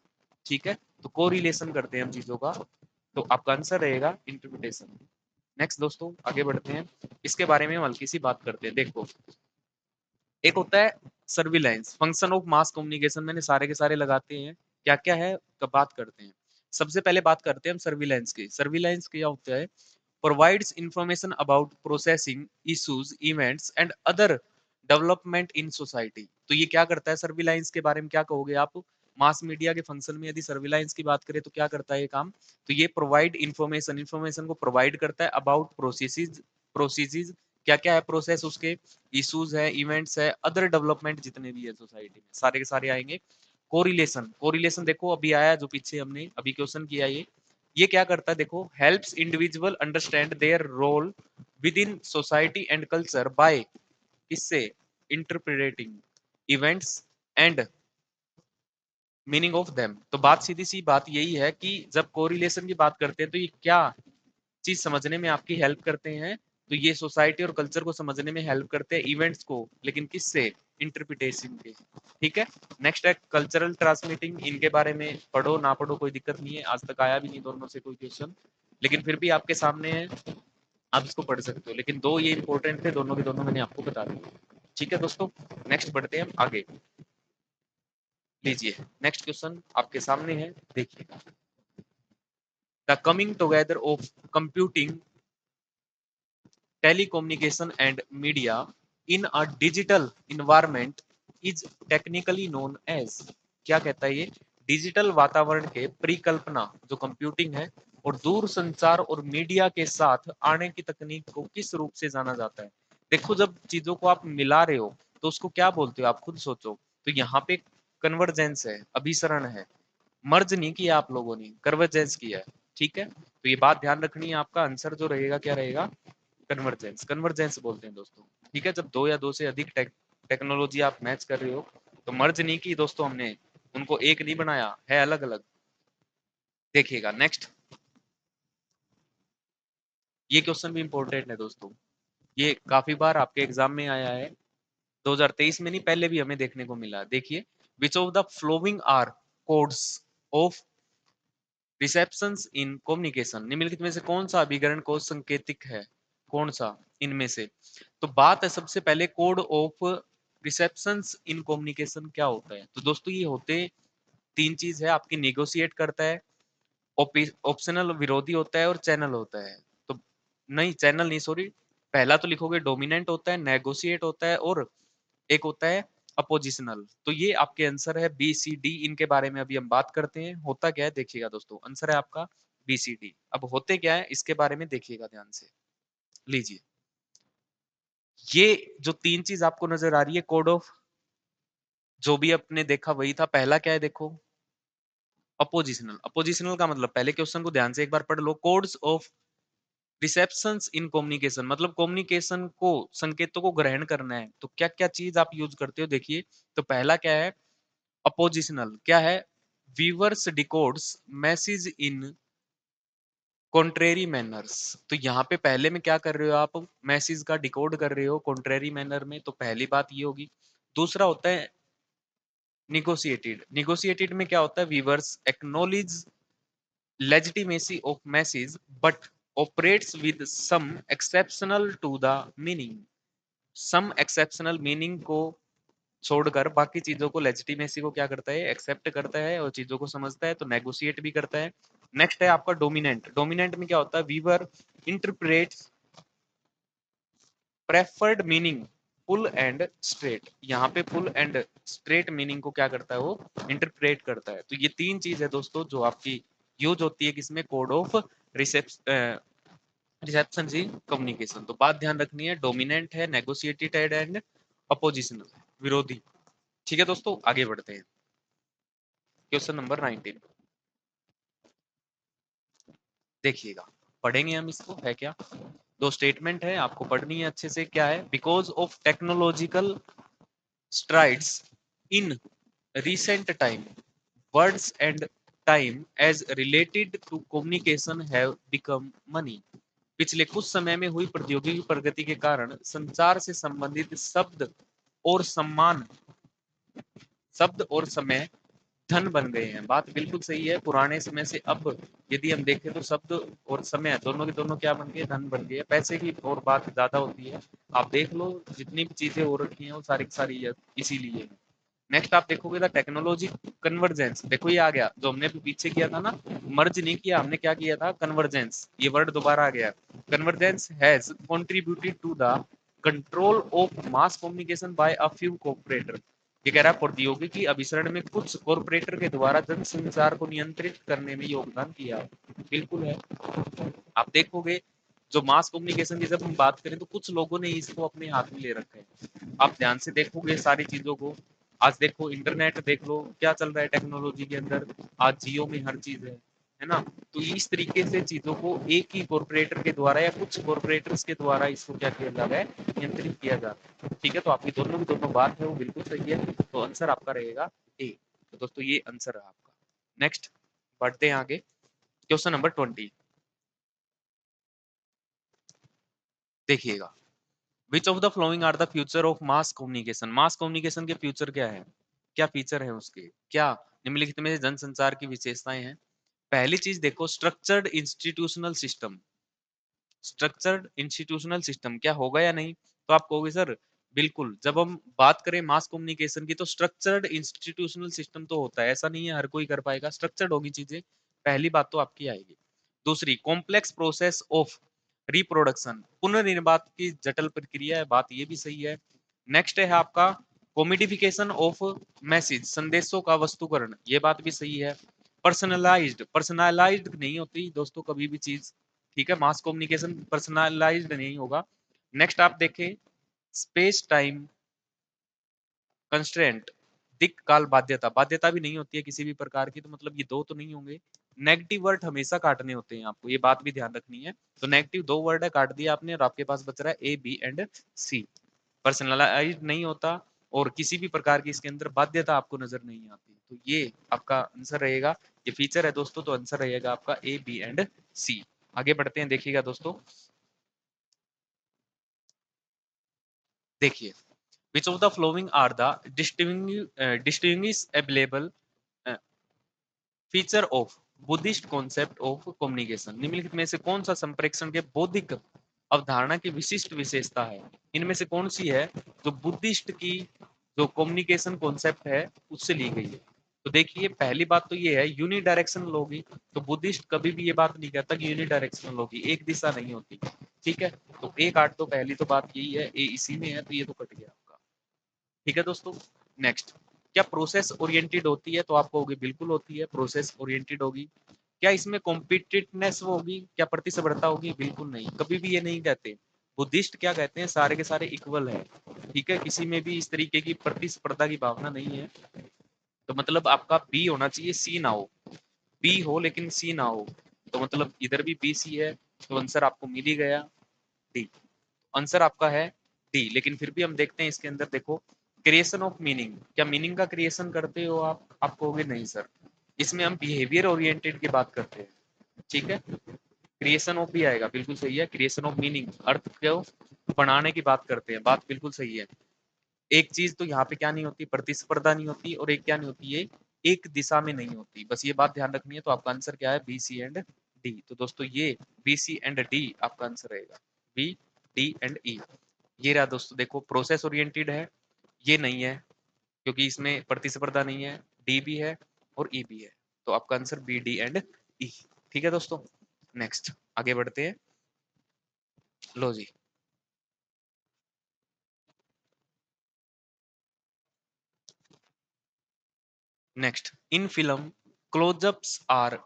ठीक है। तो कोरिलेशन करते हैं हम चीजों का, तो आपका आंसर रहेगा इंटरप्रिटेशन। नेक्स्ट दोस्तों आगे बढ़ते हैं, इसके बारे में हम हल्की सी बात करते हैं। देखो, एक होता है surveillance, function of mass communication, मैंने सारे के सारे लगाते हैं, क्या क्या है कब बात करते हैं। सबसे पहले बात करते हैं हम सर्विलांस की। सर्विलांस क्या होता है? Provides information about processing issues, events and other development in society. तो ये क्या करता है? सर्विलांस के बारे में क्या कहोगे आप? मास मीडिया के फंक्शन में यदि सर्विलांस की बात करें तो क्या करता है ये काम? तो ये प्रोवाइड इंफॉर्मेशन, इंफॉर्मेशन को प्रोवाइड करता है अबाउट प्रोसेसेस, प्रोसेसेस क्या क्या है प्रोसेस उसके, इश्यूज है, इवेंट्स है, अदर डेवलपमेंट जितने भी है सोसाइटी में, सारे के सारे आएंगे। कोरिलेशन, कोरिलेशन देखो अभी आया जो पीछे हमने अभी क्वेश्चन किया, ये क्या करता है? देखो, helps individual understand their role with in society and culture by, किससे? Interpreting events and meaning of them. तो बात सीधी सी बात यही है कि जब कोरिलेशन की बात करते हैं तो ये क्या चीज समझने में आपकी हेल्प करते हैं? तो ये सोसाइटी और कल्चर को समझने में हेल्प करते हैं, इवेंट्स को, लेकिन किससे? इंटरप्रिटेशन के, ठीक है। नेक्स्ट है कल्चरल ट्रांसमिटिंग, इनके बारे में पढ़ो ना पढ़ो कोई दिक्कत नहीं है, आज तक आया भी नहीं दोनों से कोई क्वेश्चन, लेकिन फिर भी आपके सामने है, आप इसको पढ़ सकते हो, लेकिन दो ये इंपॉर्टेंट थे, दोनों के दोनों मैंने आपको बता दिए, ठीक है दोस्तों। नेक्स्ट बढ़ते हैं आगे, लीजिए नेक्स्ट क्वेश्चन आपके सामने है, देखिए। The coming together of computing, telecommunication and media in a digital environment is technically known as, क्या कहता है ये? डिजिटल वातावरण के परिकल्पना जो कंप्यूटिंग है और दूर संचार और मीडिया के साथ आने की तकनीक को किस रूप से जाना जाता है? देखो, जब चीजों को आप मिला रहे हो तो उसको क्या बोलते हो? आप खुद सोचो। तो यहाँ पे कन्वर्जेंस है, अभिसरण है, मर्ज नहीं किया आप लोगों ने, कन्वर्जेंस किया है, ठीक है। तो ये बात ध्यान रखनी है, आपका आंसर जो रहेगा क्या रहेगा? कन्वर्जेंस, कन्वर्जेंस बोलते हैं दोस्तों, ठीक है। जब दो या दो से अधिक टेक्नोलॉजी आप मैच कर रहे हो तो मर्ज नहीं की दोस्तों हमने, उनको एक नहीं बनाया है, अलग अलग। देखिएगा नेक्स्ट, ये क्वेश्चन भी इंपॉर्टेंट है दोस्तों, ये काफी बार आपके एग्जाम में आया है, 2023 में नहीं पहले भी हमें देखने को मिला। देखिए, विच of the following are codes of receptions in communication, निम्नलिखित में से कौन सा अभिकरण कोड संकेतिक है? कौन सा इनमें से? तो बात है सबसे पहले code of receptions in communication क्या होता है? तो दोस्तों ये होते तीन चीज है आपकी, निगोशिएट करता है, ऑप्शनल विरोधी होता है, और चैनल होता है। तो नहीं, चैनल नहीं, सॉरी, पहला तो लिखोगे डोमिनेंट होता है, नेगोशिएट होता है, और एक होता है अपोजिशनल। तो ये आपके आंसर है बी सी डी, इनके बारे में अभी हम बात करते हैं। होता क्या है देखिएगा दोस्तों, आंसर है आपका बी सी डी। अब होते क्या है इसके बारे में देखिएगा ध्यान से, लीजिए। ये जो तीन चीज आपको नजर आ रही है, कोड ऑफ, जो भी अपने देखा वही था। पहला क्या है देखो, अपोजिशनल। अपोजिशनल का मतलब, पहले क्वेश्चन को ध्यान से एक बार पढ़ लो, codes of receptions in communication, मतलब कम्युनिकेशन को, संकेतों को ग्रहण करना है तो क्या क्या चीज आप यूज करते हो? देखिए, तो पहला क्या है? अपोजिशनल क्या है? Viewers decodes message in contrary manners. तो यहाँ पे पहले में क्या कर रहे हो आप? मैसेज का डिकोड कर रहे हो कॉन्ट्रेरी मैनर में, तो पहली बात ये होगी। दूसरा होता है निगोशिएटेड। निगोशिएटेड में क्या होता है? Viewers acknowledge legitimacy of message but operates with some exceptional to the meaning, some exceptional meaning को छोड़कर बाकी चीजों को, लेजिटिमेसी को क्या करता है? एक्सेप्ट करता है और चीजों को समझता है, तो नेगोशिएट भी करता है। नेक्स्ट है आपका डोमिनेंट। डोमिनेंट में क्या होता है? Viewer interprets preferred meaning full and straight. यहाँ पे फुल एंड स्ट्रेट मीनिंग को क्या करता है, वो इंटरप्रेट करता है। तो ये तीन चीज है दोस्तों जो आपकी यूज होती है किसमें, कोड ऑफ रिसेप्शन जी कम्युनिकेशन। तो बात ध्यान रखनी है, डोमिनेंट है, नेगोशिएटेड एंड अपोजिशनल, विरोधी। ठीक है दोस्तों, आगे बढ़ते हैं। क्वेश्चन नंबर 19 देखिएगा, पढ़ेंगे हम इसको, है क्या, दो स्टेटमेंट है, आपको पढ़नी है अच्छे से। क्या है, because of technological strides in recent time words and time as related to communication have become money। पिछले कुछ समय में हुई प्रौद्योगिकी प्रगति के कारण संचार से संबंधित शब्द और समय धन बन गए हैं। बात बिल्कुल सही है। पुराने समय से अब यदि हम देखें तो शब्द और समय दोनों के दोनों क्या बन गए, धन बन गए। पैसे की और बात ज्यादा होती है। आप देख लो जितनी भी चीजें हो रखी हैं वो सारी की सारी इसीलिए। नेक्स्ट आप देखोगे द टेक्नोलॉजी कन्वर्जेंस, देखो ये आ गया जो हमने अभी पीछे किया था ना, मर्ज नहीं किया हमने, क्या किया था, कन्वर्जेंस, ये वर्ड दोबारा आ गया। Convergence has contributed to the control of mass communication by a few cooperator. ये कह रहा है प्रौद्योगिकी अभिसरण में कुछ कॉरपोरेटर के द्वारा जनसंचार को नियंत्रित करने में योगदान किया है। बिल्कुल है। आप देखोगे जो मास कम्युनिकेशन की जब हम बात करें तो कुछ लोगों ने इसको अपने हाथ में ले रखा है। आप ध्यान से देखोगे सारी चीजों को, आज देखो इंटरनेट देख लो क्या चल रहा है टेक्नोलॉजी के अंदर, आज जियो में हर चीज है ना। तो इस तरीके से चीजों को एक ही कॉरपोरेटर के द्वारा या कुछ कॉरपोरेटर्स के द्वारा इसको क्या किया जा रहा है, नियंत्रित किया जा रहा है। ठीक है, तो आपकी दोनों की दोनों बात है वो बिल्कुल सही है। तो आंसर आपका रहेगा ए। तो दोस्तों ये आंसर है आपका। नेक्स्ट बढ़ते हैं आगे, क्वेश्चन नंबर 20 देखिएगा, which of the following are the future of mass communication. Mass communication के फ्यूचर क्या है, क्या फीचर है उसके, क्या निम्नलिखित में से जनसंचार की विशेषताएं हैं। पहली चीज देखो, structured institutional system. Structured institutional system क्या होगा या नहीं, तो आप कहोगे सर बिल्कुल, जब हम बात करें मास कम्युनिकेशन की तो स्ट्रक्चर्ड इंस्टीट्यूशनल सिस्टम तो होता है, ऐसा नहीं है हर कोई कर पाएगा, स्ट्रक्चर्ड होगी चीजें, पहली बात तो आपकी आएगी। दूसरी, कॉम्प्लेक्स प्रोसेस ऑफ रिप्रोडक्शन, पुनर्निर्माण की जटिल प्रक्रिया है, बात ये भी सही है। नेक्स्ट है आपका कोमिडिफिकेशन ऑफ मैसेज, संदेशों का वस्तुकरण, ये बात भी सही है। पर्सनलाइज्ड नहीं होती दोस्तों कभी भी चीज, ठीक है, मास कम्युनिकेशन पर्सनलाइज्ड नहीं होगा। नेक्स्ट आप देखें, स्पेस टाइम कंस्ट्रेंट, दिक काल बाध्यता, बाध्यता भी नहीं होती है किसी भी प्रकार की, तो मतलब ये दो तो नहीं होंगे। नेगेटिव वर्ड हमेशा काटने होते हैं, आपको ये बात भी ध्यान रखनी है। तो नेगेटिव दो वर्ड है, काट दिया आपने और आपके पास बच रहा है A B and C. Personalized नहीं होता और किसी भी प्रकार की इसके अंदर बाध्यता आपको नजर नहीं आती, तो ये आपका आंसर रहेगा, ये फीचर है दोस्तों, तो आंसर रहेगा आपका ए बी एंड सी। आगे बढ़ते हैं, देखिएगा दोस्तों, देखिए, which of the following are the distinguishable feature of Buddhist concept of communication. निम्नलिखित में से कौन सा संप्रेषण के बौद्धिक अवधारणा की विशिष्ट विशेषता है, इनमें से कौन सी है जो बुद्धिस्ट की जो कम्युनिकेशन कॉन्सेप्ट है उससे ली गई है। तो देखिए पहली बात तो ये है यूनिडायरेक्शनल होगी, तो बुद्धिस्ट कभी भी ये बात नहीं कहता कि यूनिडायरेक्शनल होगी, एक दिशा नहीं होती। ठीक है, तो एक आठ तो पहली तो बात यही है, ए इसी में है, तो ये तो कट गया आपका। ठीक है दोस्तों, नेक्स्ट, क्या प्रोसेस ओरिएंटेड होती है, तो आप कहोगे बिल्कुल होती है, प्रोसेस ओरिएंटेड होगी। क्या इसमें कॉम्पिटिटिवनेस होगी, क्या प्रतिस्पर्धा होगी, बिल्कुल नहीं, कभी भी ये नहीं कहते। बुद्धिस्ट क्या कहते हैं, सारे के सारे इक्वल है। ठीक है, किसी में भी इस तरीके की प्रतिस्पर्धा की भावना नहीं है। तो मतलब आपका बी होना चाहिए, सी ना हो, बी हो लेकिन सी ना हो, तो मतलब इधर भी बी सी है, तो आंसर आपको मिल ही गया, डी। आंसर आपका है डी। लेकिन फिर भी हम देखते हैं इसके अंदर, देखो, क्रिएशन ऑफ मीनिंग, क्या मीनिंग का क्रिएशन करते हो आप कहोगे नहीं सर, इसमें हम बिहेवियर ओरिएंटेड की बात करते हैं। ठीक है, क्रिएशन ऑफ भी आएगा, बिल्कुल सही है, क्रिएशन ऑफ मीनिंग, अर्थ को बनाने की बात करते हैं, बात बिल्कुल सही है। एक चीज तो यहाँ पे क्या नहीं होती, प्रतिस्पर्धा नहीं होती, और एक क्या नहीं होती है, एक दिशा में नहीं होती, बस ये बात ध्यान रखनी है। तो आपका आंसर क्या है, बी सी एंड डी। तो दोस्तों ये बी सी एंड डी आपका आंसर रहेगा, बी डी एंड ई। ये रहा दोस्तों, देखो प्रोसेस ओरिएंटेड है, ये नहीं है क्योंकि इसमें प्रतिस्पर्धा नहीं है, डी भी है और ई भी है, तो आपका answer B D and E. ठीक है दोस्तों, नेक्स्ट आगे बढ़ते हैं, लो जी, next, in film closeups are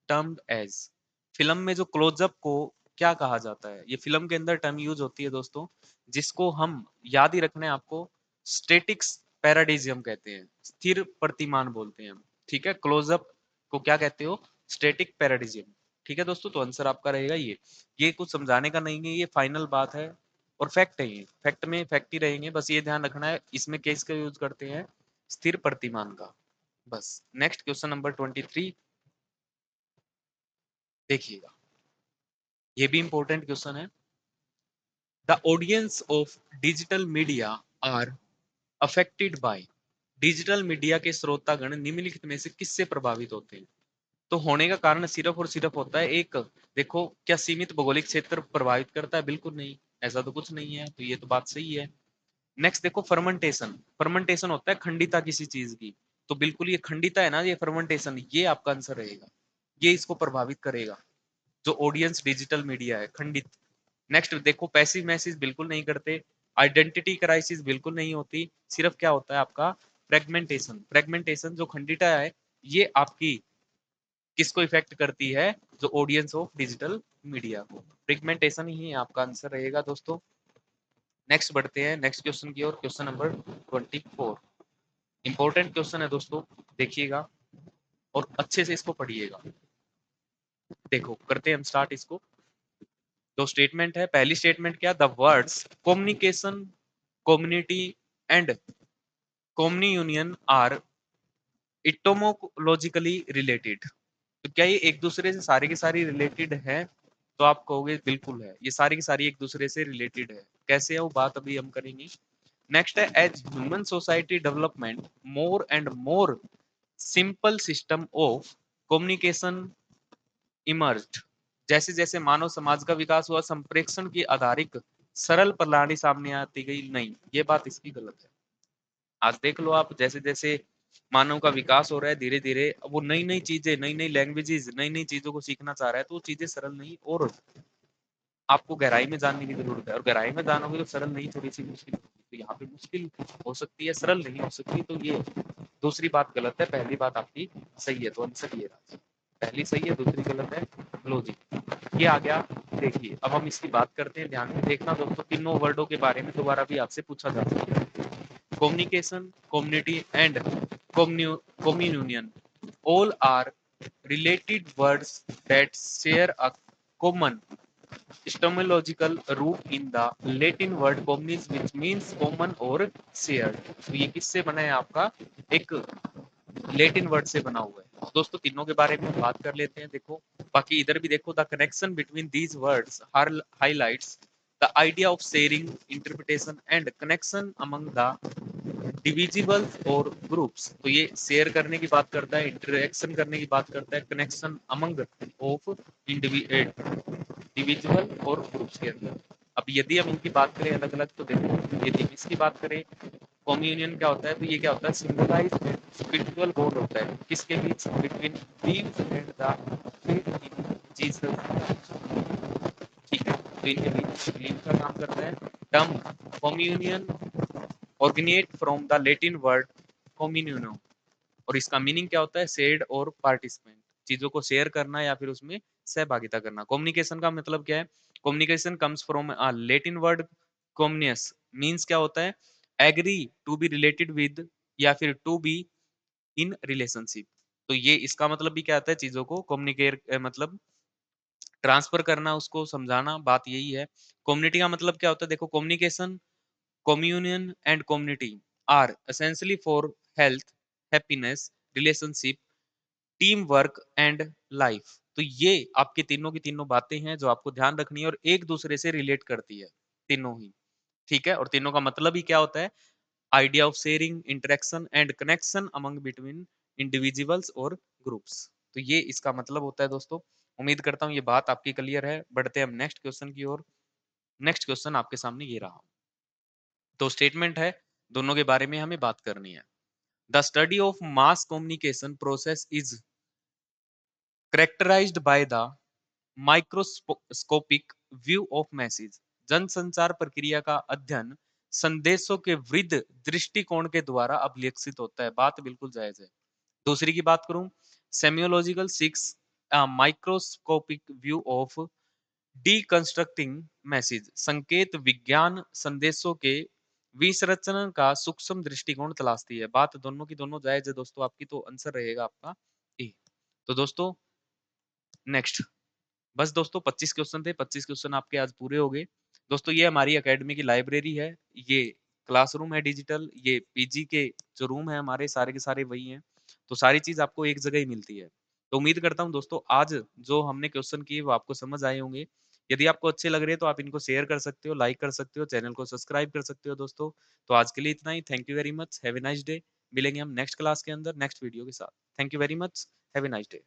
termed as. Film में जो क्लोजअप को क्या कहा जाता है, ये फिल्म के अंदर टर्म यूज होती है दोस्तों, जिसको हम याद ही रखना है आपको, स्टेटिक्स पैराडिजियम कहते हैं, स्थिर प्रतिमान बोलते हैं हम। ठीक है, क्लोजअप को क्या कहते हो, स्टेटिक पैराडिजियम। ठीक है दोस्तों, तो आंसर आपका रहेगा ये कुछ समझाने का नहीं है, ये फाइनल बात है और फैक्ट है, ये फैक्ट में फैक्ट ही रहेंगे, बस ये ध्यान रखना है इसमें केस का यूज करते हैं, स्थिर प्रतिमान का, बस। नेक्स्ट क्वेश्चन नंबर 23 देखिएगा, ये भी इंपॉर्टेंट क्वेश्चन है। The audience of digital media are affected by. Digital media के श्रोतागण निम्नलिखित में से किससे प्रभावित होते हैं? तो होने का कारण सिर्फ और सिर्फ होता है एक, देखो, क्या सीमित भौगोलिक क्षेत्र प्रभावित करता है? बिल्कुल नहीं, ऐसा तो कुछ नहीं है, तो ये तो बात सही है। नेक्स्ट देखो, फर्मेंटेशन, फर्मेंटेशन होता है खंडिता किसी चीज की, तो बिल्कुल ये खंडिता है ना, ये फर्मेंटेशन, ये आपका आंसर रहेगा, ये इसको प्रभावित करेगा, जो ऑडियंस डिजिटल मीडिया है, खंडित। नेक्स्ट देखो, पैसिव मैसेज बिल्कुल नहीं करते, आइडेंटिटी क्राइसिस बिल्कुल नहीं होती, सिर्फ क्या होता है आपका, फ्रेगमेंटेशन। फ्रेगमेंटेशन जो खंडिता है, ये आपकी किसको इफेक्ट करती है, जो ऑडियंस ऑफ डिजिटल मीडिया को, फ्रेगमेंटेशन ही आपका आंसर रहेगा दोस्तों। नेक्स्ट बढ़ते हैं नेक्स्ट क्वेश्चन की ओर, क्वेश्चन नंबर 24। इंपॉर्टेंट क्वेश्चन है दोस्तों, देखिएगा और अच्छे से इसको पढ़िएगा। देखो, करते हैं हम स्टार्ट इसको। दो स्टेटमेंट है, पहली स्टेटमेंट क्या, the words communication, community and communion are etymologically related. तो क्या ये एक दूसरे से सारी की सारी रिलेटेड है? तो आप कहोगे बिल्कुल है, ये सारी की सारी एक दूसरे से रिलेटेड है। कैसे है वो बात अभी हम करेंगे। नेक्स्ट है, as human society development more and more simple system of communication emerged. जैसे जैसे मानव समाज का विकास हुआ, संप्रेषण की आधारित सरल प्रणाली सामने आती गई, नहीं, ये बात इसकी गलत है। आज देख लो आप, जैसे जैसे मानव का विकास हो रहा है, धीरे धीरे वो नई नई चीजें, नई नई लैंग्वेजेस, नई नई चीजों को सीखना चाह रहा है, तो वो चीजें सरल नहीं, और आपको गहराई में जानने की जरूरत है, और गहराई में जानोगे तो सरल नहीं, थोड़ी सी मुश्किल होगी। तो यहाँ पे मुश्किल हो सकती है, सरल नहीं हो सकती, तो ये दूसरी बात गलत है, पहली बात आपकी सही है, तो आंसर ये रहा, पहली सही है, दूसरी गलत है, लॉजिक ये आ गया। देखिए, अब हम इसकी बात करते हैं, ध्यान में देखना दोस्तों, तीनों वर्डों के बारे में दोबारा भी आपसे पूछा जा सकता है। Communication, community and communion all are related words that share a common etymological root in the Latin word communis, which means common or shared। तो ये किससे बना है आपका, एक लेटिन वर्ड से बना हुआ है दोस्तों। तीनों के बारे में हम बात कर लेते हैं। देखो, बाकी इधर भी देखो, the connection between these words highlights the idea of sharing, interpretation and connection among the डिविजिबल्स और ग्रुप्स। तो ये शेयर करने की बात करता है, इंटरेक्शन करने की बात करता है, कनेक्शन अमंग ऑफ इंडिविजुअल और ग्रुप्स के अंदर। अब यदि हम इनकी बात करें अलग अलग, तो देखो, यदि इसकी बात करें कम्युनियन क्या होता है, तो ये क्या होता है, सिंबलाइज स्पिरिचुअल बॉन्ड होता है, किसके बीच, between believers and the faith in Jesus. ठीक है, तो इनके बीच बिलीव का काम करता है। Term communion originate from the Latin word communio, और इसका मीनिंग क्या होता है, शेयर्ड और पार्टिसिपेंट, चीजों को शेयर करना या फिर उसमें सहभागिता करना। कम्युनिकेशन का मतलब क्या है, communication comes from a Latin word communis, means क्या होता है, agree, to be related with, या फिर टू बी इन रिलेशनशिप। तो ये इसका मतलब भी क्या आता है, चीजों को कम्युनिकेट मतलब ट्रांसफर करना, उसको समझाना, बात यही है। कम्युनिटी का मतलब क्या होता है, देखो, communication, communion and community are essentially for health, happiness, relationship, team work and life. तो ये आपके तीनों की तीनों बातें हैं जो आपको ध्यान रखनी है, और एक दूसरे से रिलेट करती है तीनों ही। ठीक है, और तीनों का मतलब ही क्या होता है, idea of sharing, interaction and connection among between individuals और ग्रुप्स। तो ये इसका मतलब होता है दोस्तों। उम्मीद करता हूँ ये बात आपकी क्लियर है। बढ़ते हैं हम नेक्स्ट क्वेश्चन की ओर। नेक्स्ट क्वेश्चन आपके सामने ये रहा, तो स्टेटमेंट है, दोनों के बारे में हमें बात करनी है। The study of mass communication process is characterized by the microscopic view of message। जनसंचार प्रक्रिया का अध्ययन संदेशों के वृद्ध दृष्टिकोण के द्वारा अभिलक्षित होता है। बात बिल्कुल जायज है। दूसरी की बात करूं, सेमियोलॉजिकल 6 microscopic view of deconstructing message, संकेत विज्ञान संदेशों के विसंरचना का सूक्ष्म दृष्टिकोण तलाशती है। बात दोनों की दोनों जायज है दोस्तों आपकी, तो आंसर रहेगा आपका ए। तो दोस्तों नेक्स्ट, बस दोस्तों 25 क्वेश्चन थे, 25 क्वेश्चन आपके आज पूरे हो गए। दोस्तों ये हमारी एकेडमी की लाइब्रेरी है, ये क्लासरूम है डिजिटल, ये पीजी के जो रूम है हमारे सारे के सारे वही हैं। तो सारी चीज आपको एक जगह ही मिलती है। तो उम्मीद करता हूँ दोस्तों आज जो हमने क्वेश्चन किए वो आपको समझ आए होंगे। यदि आपको अच्छे लग रहे हैं तो आप इनको शेयर कर सकते हो, लाइक कर सकते हो, चैनल को सब्सक्राइब कर सकते हो दोस्तों। तो आज के लिए इतना ही। Thank you very much, have a nice day. मिलेंगे हम नेक्स्ट क्लास के अंदर नेक्स्ट वीडियो के साथ। Thank you very much, have a nice day.